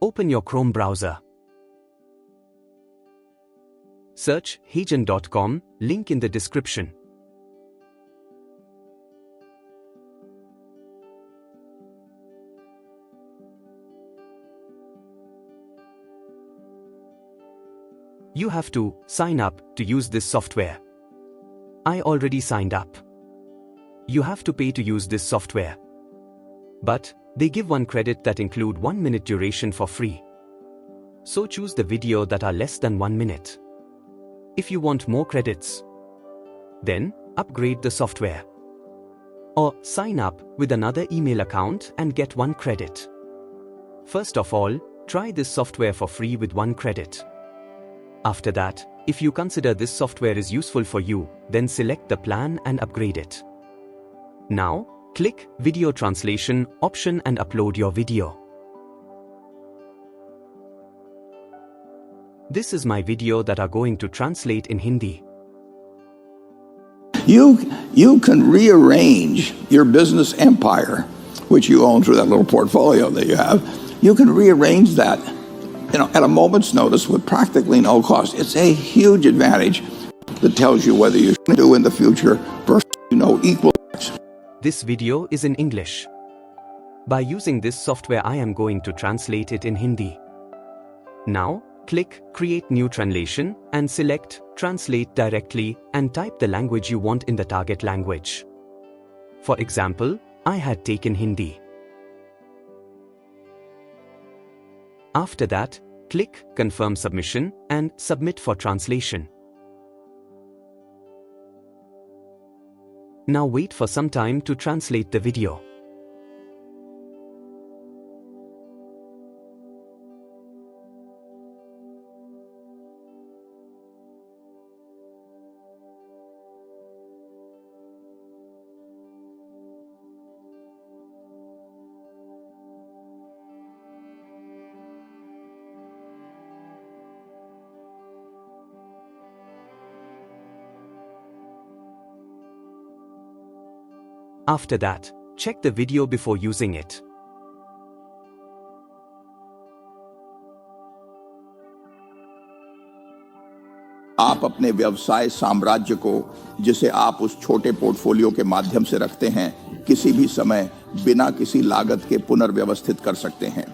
Open your Chrome browser. Search Hagen.com, link in the description. You have to sign up to use this software. I already signed up. You have to pay to use this software. But they give 1 credit that include 1 minute duration for free. So choose the video that are less than 1 minute. If you want more credits, then upgrade the software. Or sign up with another email account and get 1 credit. First of all, try this software for free with 1 credit. After that, if you consider this software is useful for you, then select the plan and upgrade it. Now, click Video Translation option and upload your video. This is my video that are going to translate in Hindi. You can rearrange your business empire, which you own through that little portfolio that you have. You can rearrange that, at a moment's notice with practically no cost. It's a huge advantage that tells you whether you should do in the future versus equal. This video is in English. By using this software, I am going to translate it in Hindi. Now, click Create New Translation and select Translate Directly and type the language you want in the target language. For example, I had taken Hindi. After that, click Confirm Submission and Submit for translation. Now wait for some time to translate the video. After that, check the video before using it. आप अपने व्यवसाय साम्राज्य को, जिसे आप उस छोटे portfolio के माध्यम से रखते हैं, किसी भी समय बिना किसी लागत के पुनर्व्यवस्थित कर सकते हैं।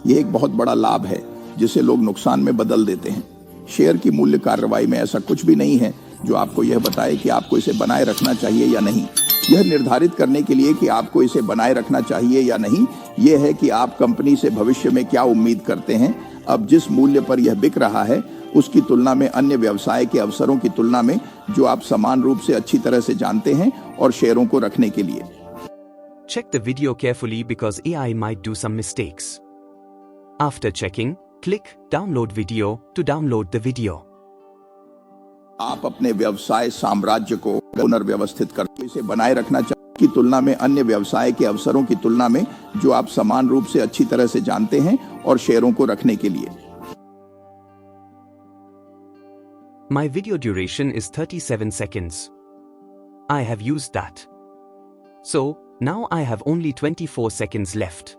यह एक बहुत बड़ा लाभ है जिसे लोग नुकसान में बदल देते हैं। शेयर की मूल्य कार्रवाई में ऐसा कुछ भी नहीं है जो आपको यह बताए कि आपको इसे बनाए रखना चाहिए या नहीं। यह निर्धारित करने के लिए कि आपको इसे बनाए रखना चाहिए या नहीं, यह है कि आप कंपनी से भविष्य में क्या उम्मीद करते हैं। अब जिस मूल्य पर यह बिक रहा है, उसकी तुलना में अन्य व्यवसाय के अवसरों की तुलना में जो आप समान रूप से अच्छी तरह से जानते हैं, और शेयरों को रखने के लिए। Check the video carefully because AI might do some mistakes. After checking, click Download Video to download the video. आप अपने व्यवसाय साम्राज्य को पुनर्व्यवस्थित करके इसे बनाए रखना चाहिए की तुलना में अन्य व्यवसाय के अवसरों की तुलना में जो आप समान रूप से अच्छी तरह से जानते हैं, और शेयरों को रखने के लिए। My video duration is 37 seconds. I have used that. So, now I have only 24 seconds left.